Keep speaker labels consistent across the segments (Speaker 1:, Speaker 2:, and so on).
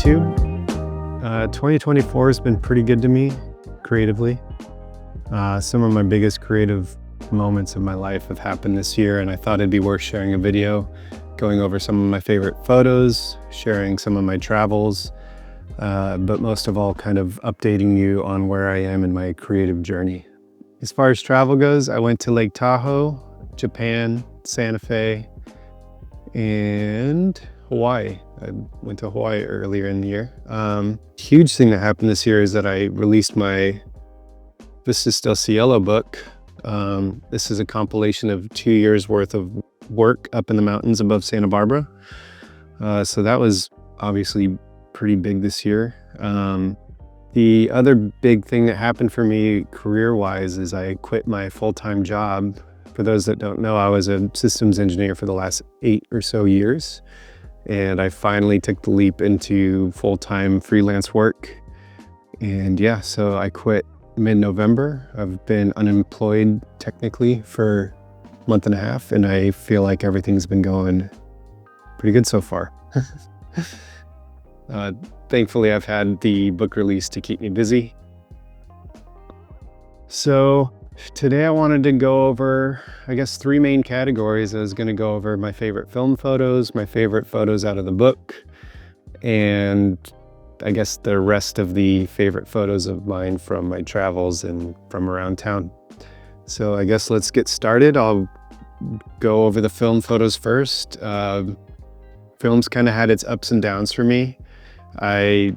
Speaker 1: YouTube. 2024 has been pretty good to me creatively. Some of my biggest creative moments of my life have happened this year, and I thought it'd be worth sharing a video going over some of my favorite photos, sharing some of my travels, but most of all kind of updating you on where I am in my creative journey. As far as travel goes, I went to Lake Tahoe, Japan, Santa Fe, and Hawaii. I went to Hawaii earlier in the year. Huge thing that happened this year is that I released my Vistas del Cielo book. This is a compilation of 2 years worth of work up in the mountains above Santa Barbara. So that was obviously pretty big this year. The other big thing that happened for me career-wise is I quit my full-time job. For those that don't know, I was a systems engineer for the last 8 or so years. And I finally took the leap into full-time freelance work. And yeah, so I quit mid-November. I've been unemployed technically for a month and a half, and I feel like everything's been going pretty good so far. Thankfully, I've had the book release to keep me busy. So today I wanted to go over, I guess, 3 main categories. I was going to go over my favorite film photos, my favorite photos out of the book, and I guess the rest of the favorite photos of mine from my travels and from around town. So I guess let's get started. I'll go over the film photos first. Film's kind of had its ups and downs for me. I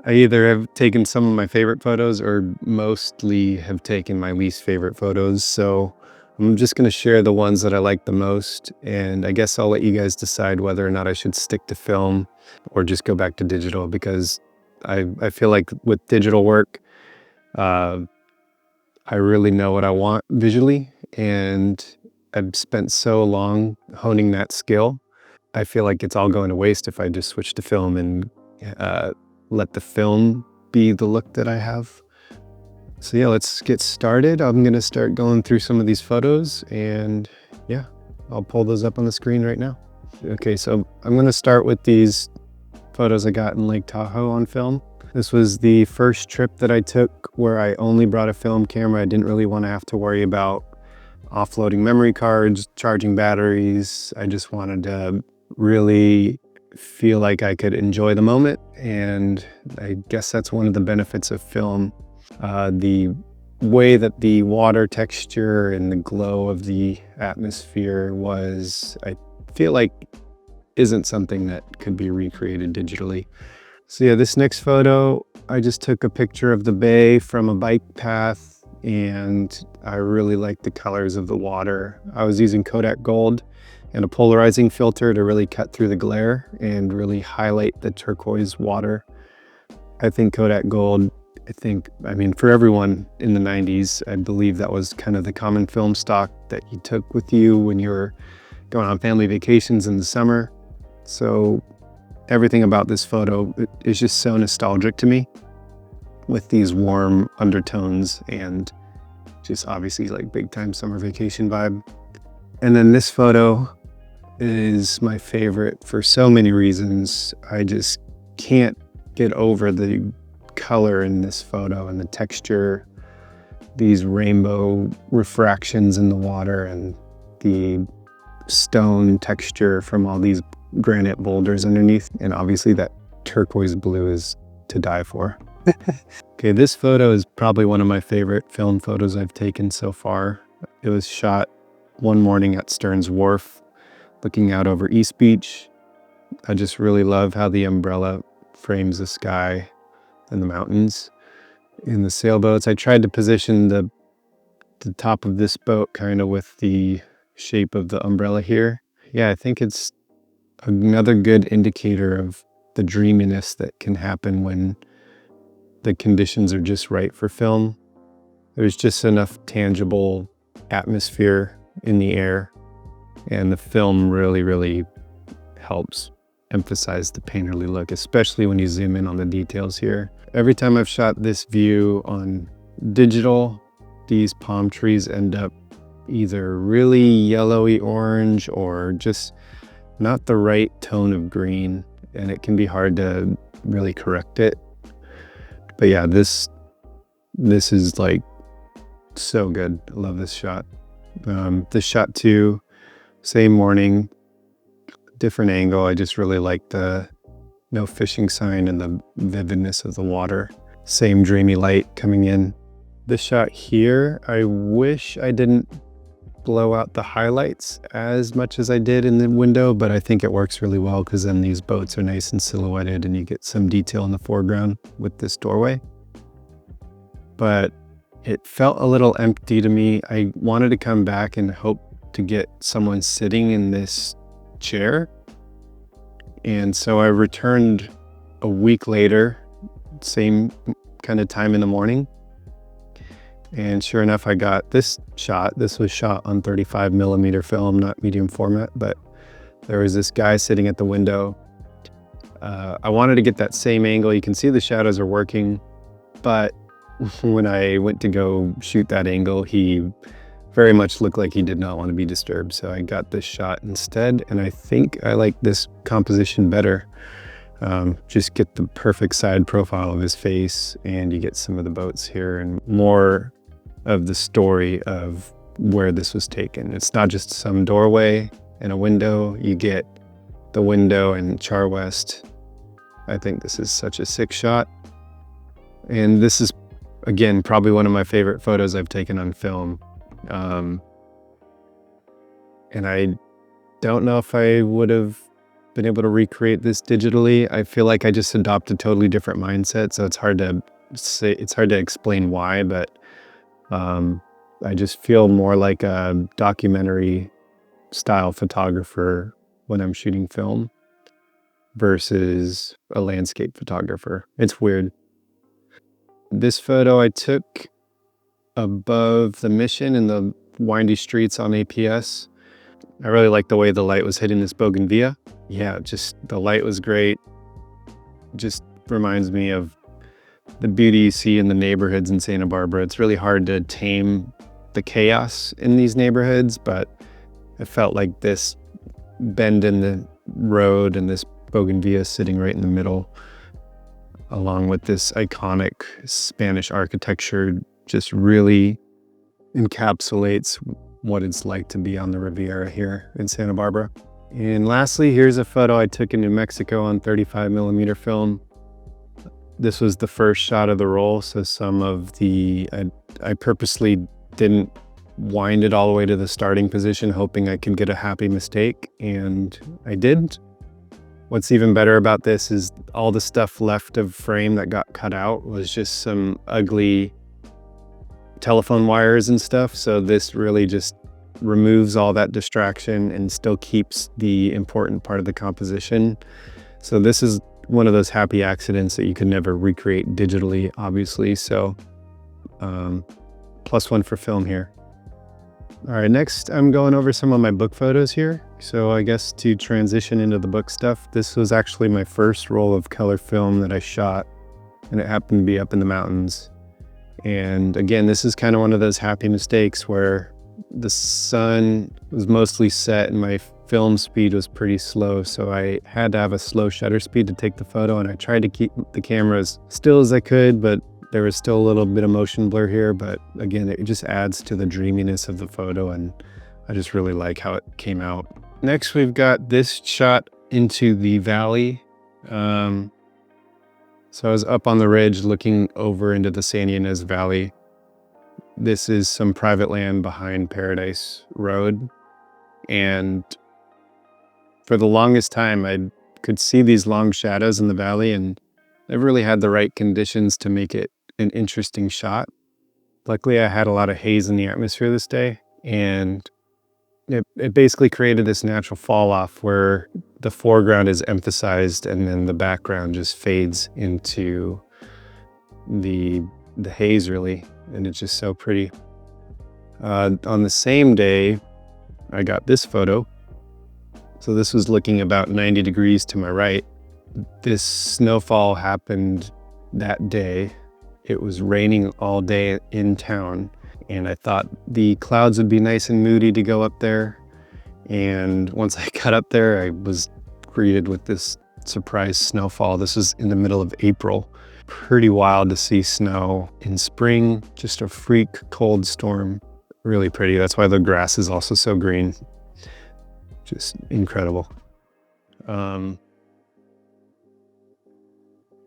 Speaker 1: either have taken some of my favorite photos or mostly have taken my least favorite photos. So I'm just going to share the ones that I like the most. And I guess I'll let you guys decide whether or not I should stick to film or just go back to digital, because I feel like with digital work, I really know what I want visually. And I've spent so long honing that skill. I feel like it's all going to waste if I just switch to film and let the film be the look that I have. So yeah, let's get started. I'm gonna start going through some of these photos, and yeah, I'll pull those up on the screen right now. Okay, so I'm gonna start with these photos I got in Lake Tahoe on film. This was the first trip that I took where I only brought a film camera. I didn't really want to have to worry about offloading memory cards, charging batteries. I just wanted to really feel like I could enjoy the moment, and I guess that's one of the benefits of film. The way that the water texture and the glow of the atmosphere was, I feel like, isn't something that could be recreated digitally. So yeah, this next photo, I just took a picture of the bay from a bike path, and I really like the colors of the water. I was using Kodak Gold and a polarizing filter to really cut through the glare and really highlight the turquoise water. I think Kodak Gold, I mean, for everyone in the 90s, I believe that was kind of the common film stock that you took with you when you were going on family vacations in the summer. So everything about this photo is just so nostalgic to me, with these warm undertones and just obviously like big time summer vacation vibe. And then this photo is my favorite for so many reasons. I just can't get over the color in this photo and the texture, these rainbow refractions in the water and the stone texture from all these granite boulders underneath. And obviously that turquoise blue is to die for. Okay, this photo is probably one of my favorite film photos I've taken so far. It was shot one morning at Stearns Wharf, looking out over East Beach. I just really love how the umbrella frames the sky and the mountains. In the sailboats, I tried to position the top of this boat kind of with the shape of the umbrella here. Yeah, I think it's another good indicator of the dreaminess that can happen when the conditions are just right for film. There's just enough tangible atmosphere in the air, and the film really helps emphasize the painterly look, especially when you zoom in on the details here. Every time I've shot this view on digital, these palm trees end up either really yellowy orange or just not the right tone of green. and it can be hard to really correct it. But yeah, this is like so good. I love this shot. This shot too, same morning, different angle. I just really like the no fishing sign and the vividness of the water. Same dreamy light coming in. This shot here, I wish I didn't blow out the highlights as much as I did in the window, but I think it works really well because then these boats are nice and silhouetted and you get some detail in the foreground with this doorway. But it felt a little empty to me. I wanted to come back and hope to get someone sitting in this chair. And so I returned a week later, same kind of time in the morning. And sure enough, I got this shot. This was shot on 35mm film, not medium format, but there was this guy sitting at the window. I wanted to get that same angle. You can see the shadows are working, but when I went to go shoot that angle, he very much looked like he did not want to be disturbed. So I got this shot instead, and I think I like this composition better. Just get the perfect side profile of his face, and you get some of the boats here and more of the story of where this was taken. It's not just some doorway and a window. You get the window and Char West. I think this is such a sick shot. And this is, again, probably one of my favorite photos I've taken on film. And I don't know if I would have been able to recreate this digitally. I feel like I just adopted a totally different mindset, so it's hard to say, it's hard to explain why, but I just feel more like a documentary style photographer when I'm shooting film versus a landscape photographer. It's weird. This photo I took above the Mission in the windy streets on APS. I really like the way the light was hitting this bougainvillea. Yeah, just the light was great. Just reminds me of the beauty you see in the neighborhoods in Santa Barbara. It's really hard to tame the chaos in these neighborhoods, but it felt like this bend in the road and this bougainvillea sitting right in the middle, along with this iconic Spanish architecture, just really encapsulates what it's like to be on the Riviera here in Santa Barbara. And lastly, here's a photo I took in New Mexico on 35mm film. This was the first shot of the roll, so some of the, I purposely didn't wind it all the way to the starting position, hoping I could get a happy mistake, and I did. What's even better about this is all the stuff left of frame that got cut out was just some ugly telephone wires and stuff, so this really just removes all that distraction and still keeps the important part of the composition. So this is one of those happy accidents that you could never recreate digitally, obviously. So +1 for film here. All right, next I'm going over some of my book photos here. So I guess to transition into the book stuff, this was actually my first roll of color film that I shot, and it happened to be up in the mountains. And again, this is kind of one of those happy mistakes where the sun was mostly set and my film speed was pretty slow, so I had to have a slow shutter speed to take the photo, and I tried to keep the camera as still as I could, but there was still a little bit of motion blur here. But again, it just adds to the dreaminess of the photo, and I just really like how it came out. Next, we've got this shot into the valley. So I was up on the ridge looking over into the San Ynez Valley. This is some private land behind Paradise Road, and for the longest time, I could see these long shadows in the valley, and I really had the right conditions to make it an interesting shot. Luckily, I had a lot of haze in the atmosphere this day, and it basically created this natural fall off where the foreground is emphasized and then the background just fades into the haze, really, and it's just so pretty. On the same day, I got this photo. So this was looking about 90 degrees to my right. This snowfall happened that day. It was raining all day in town, and I thought the clouds would be nice and moody to go up there. And once I got up there, I was greeted with this surprise snowfall. This was in the middle of April. Pretty wild to see snow in spring, just a freak cold storm. Really pretty. That's why the grass is also so green. Just incredible. All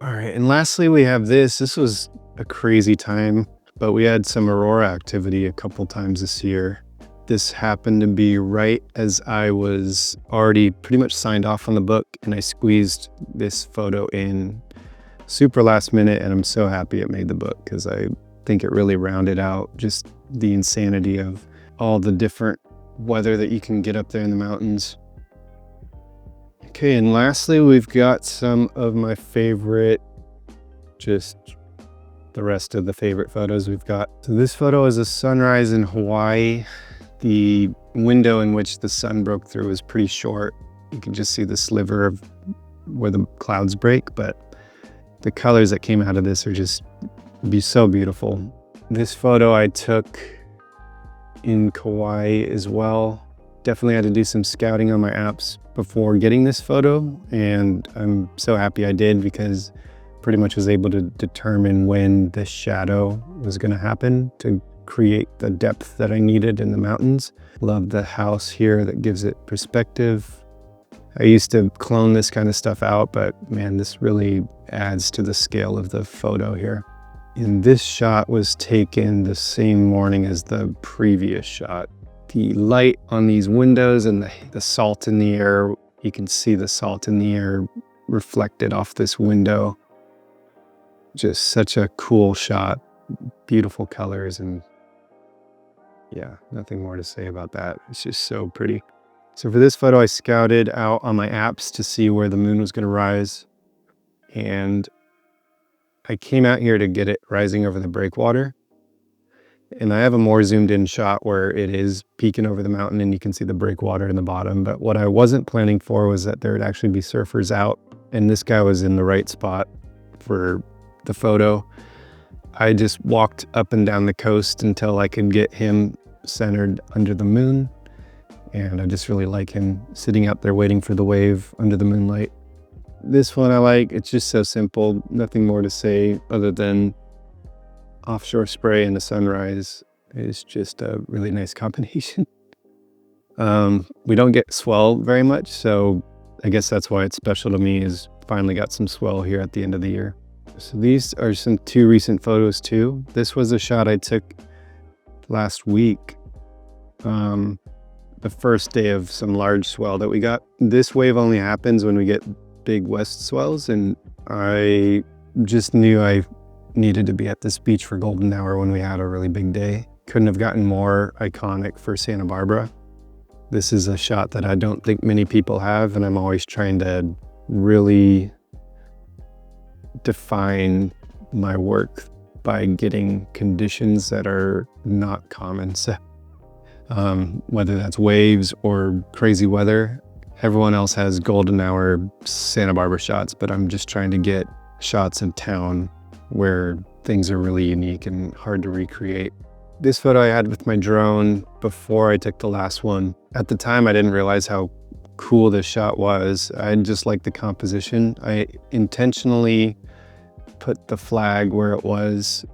Speaker 1: right, and lastly we have this. This was a crazy time, but we had some aurora activity a couple times this year. This happened to be right as I was already pretty much signed off on the book, and I squeezed this photo in super last minute, and I'm so happy it made the book because I think it really rounded out just the insanity of all the different weather that you can get up there in the mountains. Okay, and lastly, we've got some of my favorite, just the rest of the favorite photos we've got. So this photo is a sunrise in Hawaii. The window in which the sun broke through is pretty short. You can just see the sliver of where the clouds break, but the colors that came out of this are just so beautiful. This photo I took in Kauai as well. Definitely had to do some scouting on my apps before getting this photo, and I'm so happy I did because pretty much was able to determine when the shadow was going to happen to create the depth that I needed in the mountains. Love the house here that gives it perspective. I used to clone this kind of stuff out, but man, this really adds to the scale of the photo here. And this shot was taken the same morning as the previous shot. The light on these windows and the salt in the air, you can see the salt in the air reflected off this window. Just such a cool shot, beautiful colors, and yeah, nothing more to say about that. It's just so pretty. So for this photo, I scouted out on my apps to see where the moon was going to rise. And I came out here to get it rising over the breakwater. And I have a more zoomed in shot where it is peeking over the mountain and you can see the breakwater in the bottom. But what I wasn't planning for was that there would actually be surfers out. And this guy was in the right spot for the photo. I just walked up and down the coast until I could get him centered under the moon. And I just really like him sitting out there waiting for the wave under the moonlight. This one I like. It's just so simple. Nothing more to say other than offshore spray and the sunrise is just a really nice combination. We don't get swell very much, so I guess that's why it's special to me, is finally got some swell here at the end of the year. So these are some two recent photos too. This was a shot I took last week, the first day of some large swell that we got. This wave only happens when we get big west swells, and I just knew I needed to be at this beach for golden hour when we had a really big day. Couldn't have gotten more iconic for Santa Barbara. This is a shot that I don't think many people have, and I'm always trying to really define my work by getting conditions that are not common. So whether that's waves or crazy weather, everyone else has golden hour Santa Barbara shots, but I'm just trying to get shots in town where things are really unique and hard to recreate. This photo I had with my drone before I took the last one. At the time, I didn't realize how cool this shot was. I just liked the composition. I intentionally put the flag where it was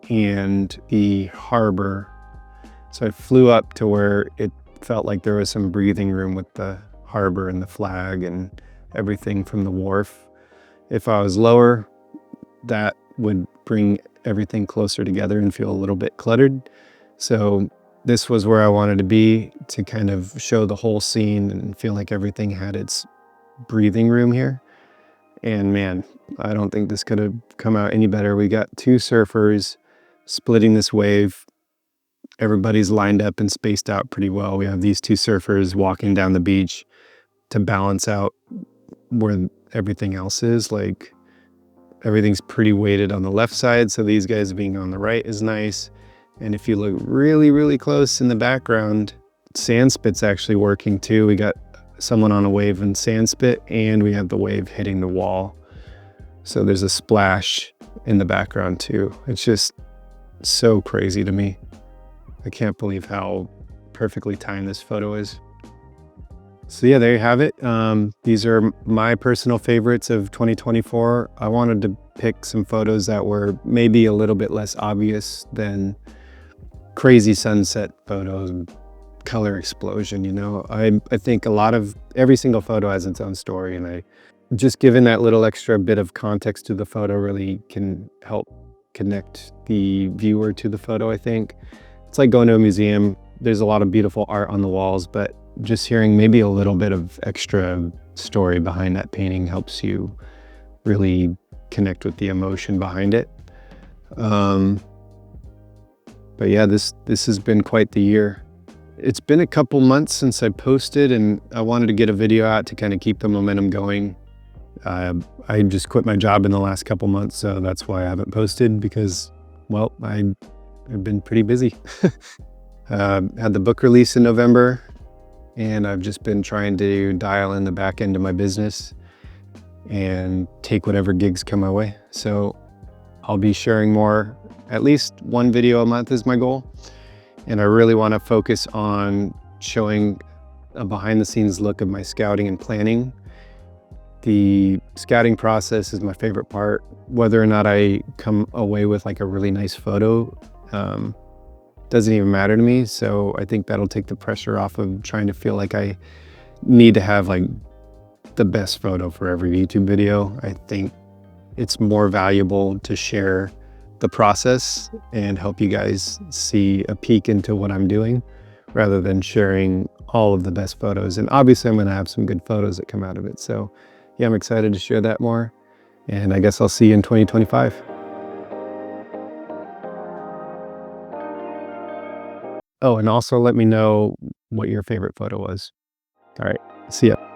Speaker 1: and the harbor. So I flew up to where it felt like there was some breathing room with the harbor and the flag and everything from the wharf. If I was lower, that would bring everything closer together and feel a little bit cluttered. So this was where I wanted to be, to kind of show the whole scene and feel like everything had its breathing room here. And man, I don't think this could have come out any better. We got two surfers splitting this wave. Everybody's lined up and spaced out pretty well. We have these two surfers walking down the beach to balance out where everything else is. Like, everything's pretty weighted on the left side, so these guys being on the right is nice. And if you look really, really close in the background, Sandspit's actually working too. We got someone on a wave in Sandspit, and we have the wave hitting the wall. So there's a splash in the background too. It's just so crazy to me. I can't believe how perfectly timed this photo is. So yeah, there you have it. These are my personal favorites of 2024. I wanted to pick some photos that were maybe a little bit less obvious than crazy sunset photos, color explosion, you know. I think a lot of every single photo has its own story, and I just giving that little extra bit of context to the photo really can help connect the viewer to the photo, I think. It's like going to a museum. There's a lot of beautiful art on the walls, but just hearing maybe a little bit of extra story behind that painting helps you really connect with the emotion behind it. Um, but yeah, this has been quite the year. It's been a couple months since I posted, and I wanted to get a video out to kind of keep the momentum going. I just quit my job in the last couple months, so that's why I haven't posted because, well, I've been pretty busy. Had the book release in November, and I've just been trying to dial in the back end of my business and take whatever gigs come my way. So I'll be sharing more. At least one video a month is my goal. And I really want to focus on showing a behind the scenes look of my scouting and planning. The scouting process is my favorite part. Whether or not I come away with like a really nice photo, doesn't even matter to me. So I think that'll take the pressure off of trying to feel like I need to have like the best photo for every YouTube video. I think it's more valuable to share the process and help you guys see a peek into what I'm doing rather than sharing all of the best photos. And obviously I'm gonna have some good photos that come out of it. So yeah, I'm excited to share that more. And I guess I'll see you in 2025. Oh, and also let me know what your favorite photo was. All right, see ya.